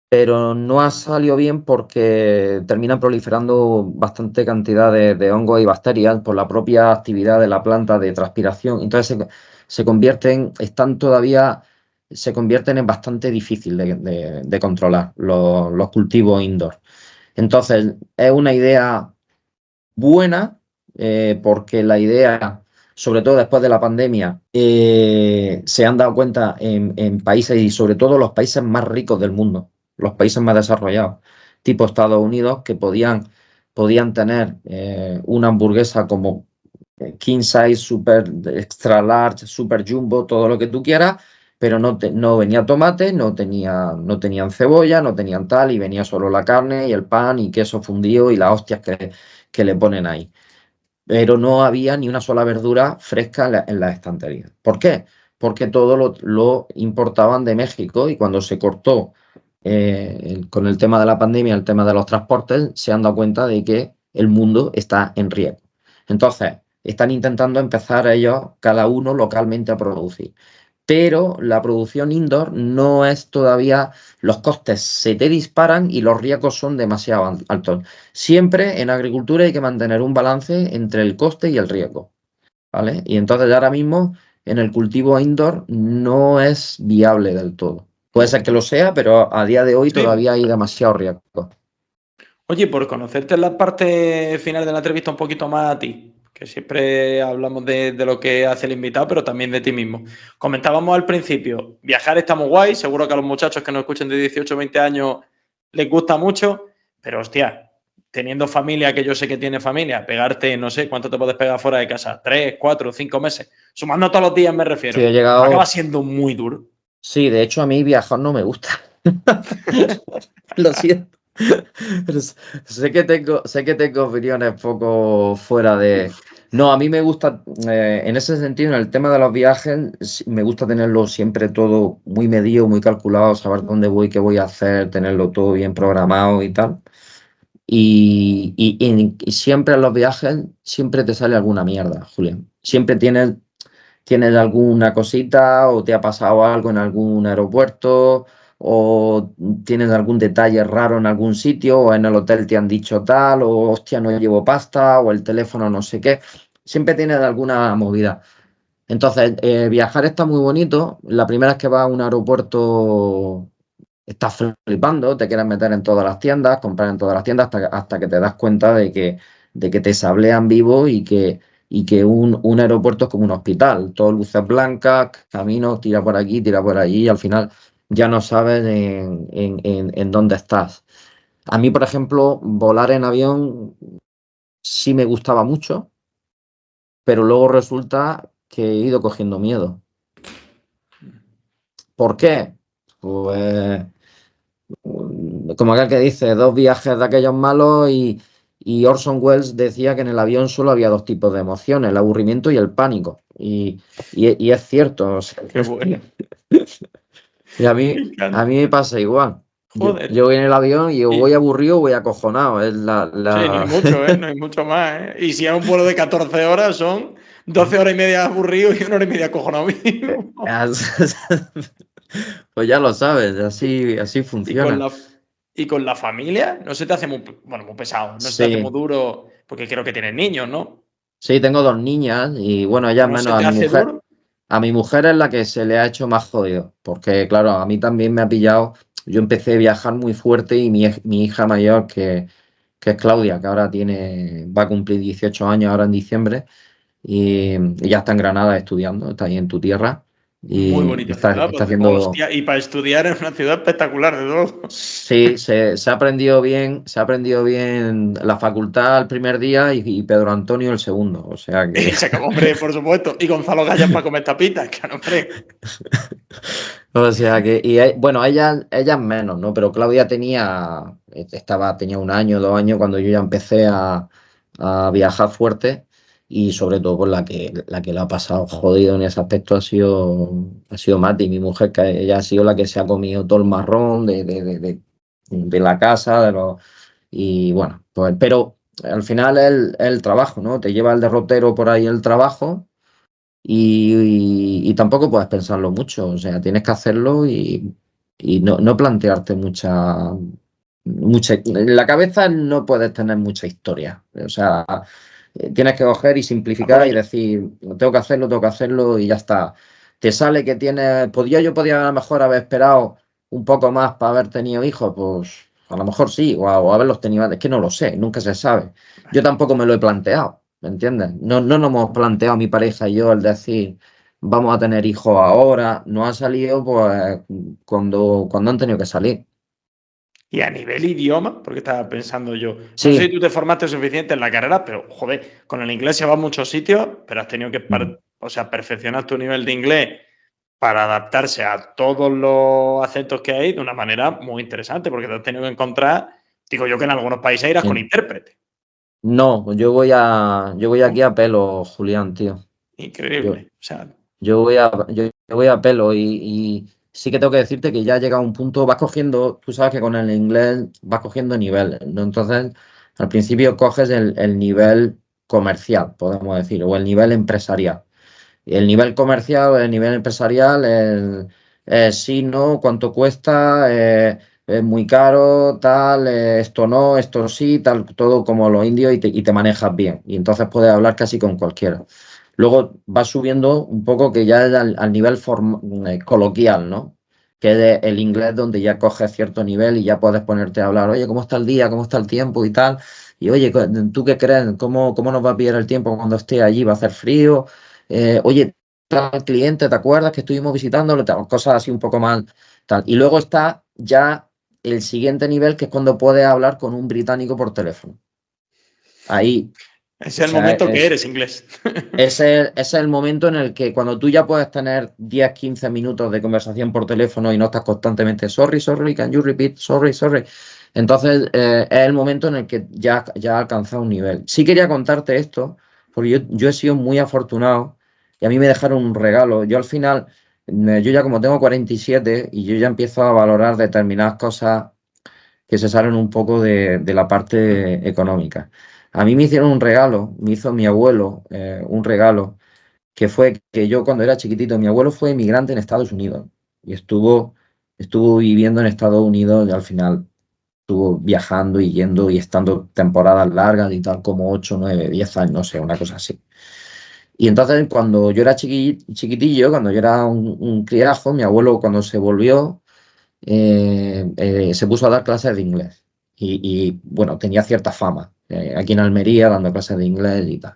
pero no ha salido bien porque terminan proliferando bastante cantidad de hongos y bacterias por la propia actividad de la planta de transpiración. Entonces se convierten, están todavía, se convierten en bastante difícil de controlar los cultivos indoor. Entonces es una idea buena porque la idea, sobre todo después de la pandemia, se han dado cuenta en países y sobre todo los países más ricos del mundo, los países más desarrollados, tipo Estados Unidos, que podían tener una hamburguesa como king size, super extra large, super jumbo, todo lo que tú quieras, pero no venía tomate, no tenían cebolla, no tenían tal, y venía solo la carne y el pan y queso fundido y las hostias que le ponen ahí. Pero no había ni una sola verdura fresca en la estantería. ¿Por qué? Porque todo lo importaban de México y cuando se cortó con el tema de la pandemia, el tema de los transportes, se han dado cuenta de que el mundo está en riesgo. Entonces, están intentando empezar ellos, cada uno localmente, a producir. Pero la producción indoor no es todavía, los costes se te disparan y los riesgos son demasiado altos. Siempre en agricultura hay que mantener un balance entre el coste y el riesgo, ¿vale? Y entonces ahora mismo en el cultivo indoor no es viable del todo. Puede ser que lo sea, pero a día de hoy Sí. todavía hay demasiado riesgo. Oye, por conocerte en la parte final de la entrevista un poquito más a ti, que siempre hablamos de lo que hace el invitado, pero también de ti mismo. Comentábamos al principio, viajar está muy guay, seguro que a los muchachos que nos escuchen de 18 o 20 años les gusta mucho, pero hostia, teniendo familia, que yo sé que tiene familia, pegarte, no sé, ¿cuánto te puedes pegar fuera de casa? 3, 4, 5 meses. Sumando todos los días me refiero. Sí, he No acaba llegado. siendo muy duro. Sí, de hecho a mí viajar no me gusta. Lo siento. Pero sé que tengo opiniones poco fuera de. No, a mí me gusta, en ese sentido, en el tema de los viajes, sí, me gusta tenerlo siempre todo muy medido, muy calculado, saber dónde voy, qué voy a hacer, tenerlo todo bien programado y tal. Y siempre en los viajes, siempre te sale alguna mierda, Julián. Siempre tienes ¿Tienes alguna cosita o te ha pasado algo en algún aeropuerto o tienes algún detalle raro en algún sitio o en el hotel te han dicho tal o hostia, no llevo pasta o el teléfono no sé qué? Siempre tienes alguna movida. Entonces, viajar está muy bonito. La primera vez que vas a un aeropuerto estás flipando, te quieres meter en todas las tiendas, comprar en todas las tiendas hasta que te das cuenta de que te sablean vivo y que un aeropuerto es como un hospital, todo luces blancas, camino, tira por aquí, tira por allí y al final ya no sabes en dónde estás. A mí, por ejemplo, volar en avión sí me gustaba mucho, pero luego resulta que he ido cogiendo miedo. ¿Por qué? Pues como aquel que dice, dos viajes de aquellos malos y Orson Welles decía que en el avión solo había dos tipos de emociones, el aburrimiento y el pánico. Y es cierto, o sea, Qué bueno. y a Me mí, a encanta. mí me pasa igual. Yo Joder. voy en el avión y o voy Y, aburrido o voy acojonado. Es sí, no hay mucho, ¿eh? No hay mucho más, ¿eh? Y si es un vuelo de 14 horas, son 12 horas y media aburrido y 1 hora y media cojonado mismo. Pues ya lo sabes, así Y con funciona. la, y con la familia, no se te hace muy, bueno, muy pesado, no se te hace muy Sí, duro, porque creo que tienes niños, ¿no? sí, tengo dos niñas y bueno, ellas ¿No se menos te hace duro? a mi mujer es la que se le ha hecho más jodido, porque claro, a mí también me ha pillado, yo empecé a viajar muy fuerte y mi hija mayor, que es Claudia, que ahora va a cumplir 18 años ahora en diciembre, y ya está en Granada estudiando, está ahí en tu tierra, Muy y bonita está, ciudad, está porque, haciendo. hostia, y para estudiar es una ciudad espectacular de todo. Sí, se ha aprendido bien la facultad el primer día y Pedro Antonio el segundo, o sea que. Y se acabó, hombre, por supuesto. Y Gonzalo Gallas para comer tapitas, claro, hombre. O sea que, bueno, ella menos, ¿no? Pero Claudia tenía 1 año, 2 años cuando yo ya empecé a viajar fuerte y sobre todo por la que le ha pasado jodido en ese aspecto ha sido Mati, mi mujer, que ella ha sido la que se ha comido todo el marrón de la casa, y bueno, pues, pero al final es el trabajo, ¿no? Te lleva el derrotero por ahí el trabajo y tampoco puedes pensarlo mucho, o sea, tienes que hacerlo y no plantearte en la cabeza no puedes tener mucha historia, o sea, tienes que coger y A por simplificar y ello. decir, tengo que hacerlo y ya está. Te sale que yo podía a lo mejor haber esperado un poco más para haber tenido hijos, pues a lo mejor sí, o haberlos tenido antes, es que no lo sé, nunca se sabe. Yo tampoco me lo he planteado. ¿Me entiendes? No nos hemos planteado mi pareja y yo el decir, vamos a tener hijos ahora. No ha salido pues cuando han tenido que salir. Y a nivel idioma, porque estaba pensando yo, no sé si Sí, tú te formaste suficiente en la carrera, pero joder, con el inglés se va a muchos sitios, pero has tenido que, mm, o sea, perfeccionar tu nivel de inglés para adaptarse a todos los acentos que hay de una manera muy interesante, porque te has tenido que encontrar, digo yo que en algunos países irás con sí. intérprete, No, yo voy aquí ¿no? a pelo, Julián, tío. Yo, Increíble. O sea, yo voy a pelo y sí que tengo que decirte que ya ha llegado un punto, vas cogiendo, tú sabes que con el inglés vas cogiendo niveles, ¿no? Entonces, al principio coges el nivel comercial, podemos decir, o el nivel empresarial. El nivel comercial, el nivel empresarial, sí, no, cuánto cuesta, es muy caro, tal, esto no, esto sí, tal, todo como los indios y te manejas bien. Y entonces puedes hablar casi con cualquiera. Luego vas subiendo un poco que ya es al nivel coloquial, ¿no? Que es el inglés donde ya coges cierto nivel y ya puedes ponerte a hablar, oye, ¿cómo está el día? ¿Cómo está el tiempo? Y tal. Y oye, ¿tú qué crees? ¿Cómo nos va a pillar el tiempo cuando esté allí? ¿Va a hacer frío? Oye, tal cliente, ¿te acuerdas que estuvimos visitándolo? Tal, cosas así un poco más tal. Y luego está ya el siguiente nivel, que es cuando puedes hablar con un británico por teléfono. Ahí, ese o es el sea, momento que eres inglés. ese es el momento en el que cuando tú ya puedes tener 10 15 minutos de conversación por teléfono y no estás constantemente, sorry, sorry, can you repeat, sorry, sorry. Entonces, es el momento en el que ya has alcanzado un nivel. Sí quería contarte esto, porque yo he sido muy afortunado y a mí me dejaron un regalo. Yo al final, yo ya como tengo 47 y yo ya empiezo a valorar determinadas cosas que se salen un poco de la parte económica. A mí me hicieron un regalo, me hizo mi abuelo un regalo que fue que yo cuando era chiquitito, mi abuelo fue emigrante en Estados Unidos y estuvo viviendo en Estados Unidos y al final estuvo viajando y yendo y estando temporadas largas y tal, como 8, 9, 10 años, no sé, una cosa así. Y entonces cuando yo era chiquitillo, cuando yo era un criajo, mi abuelo cuando se volvió, se puso a dar clases de inglés. Bueno, tenía cierta fama aquí en Almería dando clases de inglés y tal.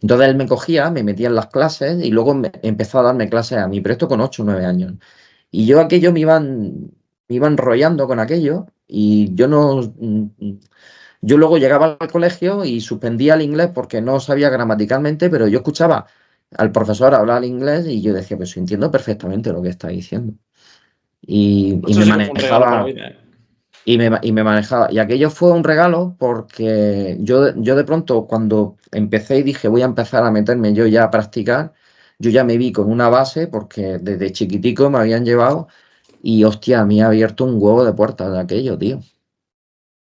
Entonces él me cogía, me metía en las clases y luego empezó a darme clases a mí, pero esto con 8 o 9 años. Y yo aquello me iba enrollando con aquello y yo no... Yo luego llegaba al colegio y suspendía el inglés porque no sabía gramaticalmente, pero yo escuchaba al profesor hablar inglés y yo decía, pues entiendo perfectamente lo que está diciendo. Y Eso me sí que fue un regalo para la manejaba, vida, ¿eh? y me manejaba. Y aquello fue un regalo porque yo de pronto cuando empecé y dije voy a empezar a meterme yo ya a practicar, yo ya me vi con una base porque desde chiquitico me habían llevado y hostia, me ha abierto un huevo de puertas de aquello, tío.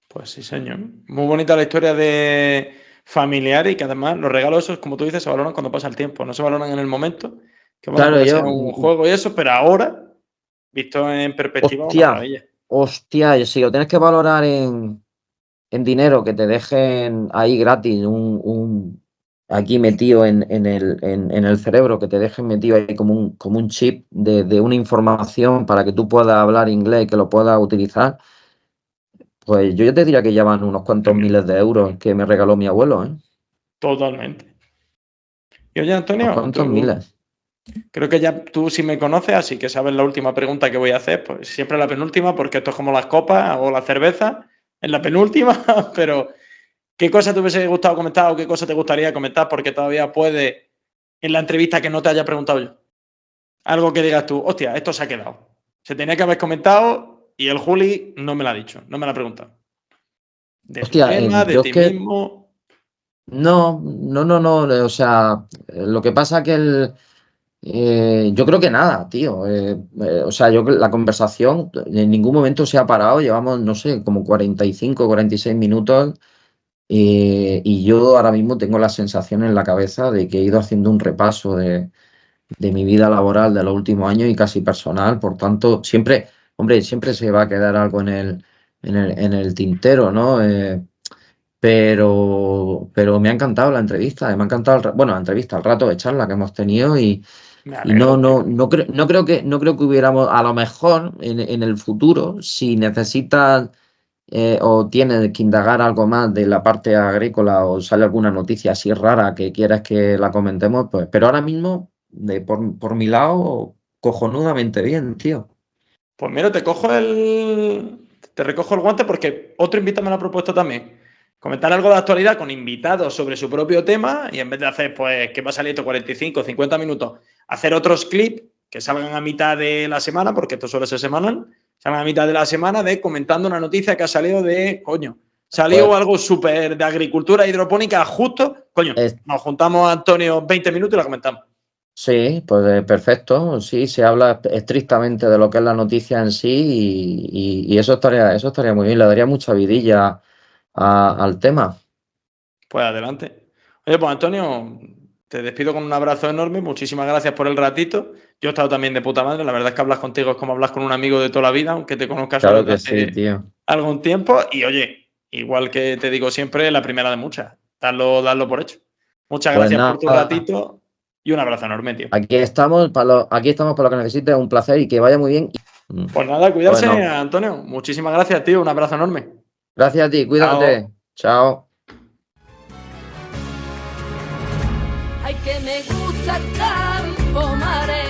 Pues sí, señor. Muy bonita la historia de familiar y que además los regalos esos, como tú dices, se valoran cuando pasa el tiempo, no se valoran en el momento, que bueno, Claro, puede ser un juego y eso, pero ahora, visto en perspectiva, una hostia, maravilla. hostia, si lo tienes que valorar en dinero, que te dejen ahí gratis, aquí metido en el cerebro, que te dejen metido ahí como un chip de una información para que tú puedas hablar inglés y que lo puedas utilizar, pues yo ya te diría que ya van unos cuantos miles de euros que me regaló mi abuelo, ¿eh? Totalmente. Y oye, Unos Antonio, cuantos miles. creo que ya tú sí me conoces, así que sabes la última pregunta que voy a hacer, pues siempre la penúltima, porque esto es como las copas o la cerveza, es la penúltima, pero ¿qué cosa te hubiese gustado comentar o qué cosa te gustaría comentar? Porque todavía puede en la entrevista que no te haya preguntado yo. Algo que digas tú, hostia, esto se ha quedado. Se tenía que haber comentado y el Juli no me lo ha dicho, no me lo ha preguntado. De tu Hostia, tema, de yo es ti que mismo. no, o sea, lo que pasa que yo creo que nada, tío. O sea, la conversación en ningún momento se ha parado. Llevamos, no sé, como 45, 46 minutos. Y yo ahora mismo tengo la sensación en la cabeza de que he ido haciendo un repaso de mi vida laboral de los últimos años y casi personal. Por tanto, siempre, hombre, siempre se va a quedar algo en el tintero, ¿no? Pero me ha encantado la entrevista, me ha encantado, bueno, la entrevista, el rato de charla que hemos tenido Me y alegro, tío. no creo que hubiéramos, a lo mejor en el futuro, si necesitas o tienes que indagar algo más de la parte agrícola o sale alguna noticia así rara que quieras que la comentemos, pues, pero ahora mismo, por mi lado, cojonudamente bien, tío. Pues mira, te recojo el guante porque otro invitado me lo ha propuesto también. Comentar algo de actualidad con invitados sobre su propio tema y en vez de hacer, pues, que va a salir esto 45, 50 minutos, hacer otros clips que salgan a mitad de la semana, porque esto suele ser semanal, salgan a mitad de la semana de comentando una noticia que ha salido de, coño, salió Pues, algo súper de agricultura hidropónica justo, coño, es- nos juntamos Antonio 20 minutos y la comentamos. sí, pues perfecto, sí, se habla estrictamente de lo que es la noticia en sí y eso estaría muy bien, le daría mucha vidilla al tema. Pues adelante. Oye, pues Antonio, te despido con un abrazo enorme. Muchísimas gracias por el ratito. Yo he estado también de puta madre. La verdad es que hablas contigo es como hablas con un amigo de toda la vida, aunque te conozcas solo Claro desde que sí, hace tío. algún tiempo. Y oye, igual que te digo siempre, la primera de muchas. Darlo por hecho. Muchas Pues gracias por tu nada, ratito y un abrazo enorme, tío. aquí estamos para lo que necesites, un placer y que vaya muy bien. Pues nada, cuidarse, Bueno, Antonio. Muchísimas gracias, tío. Un abrazo enorme. gracias a ti, Chao. cuídate. Chao. Ay, que me gusta el campo, mare.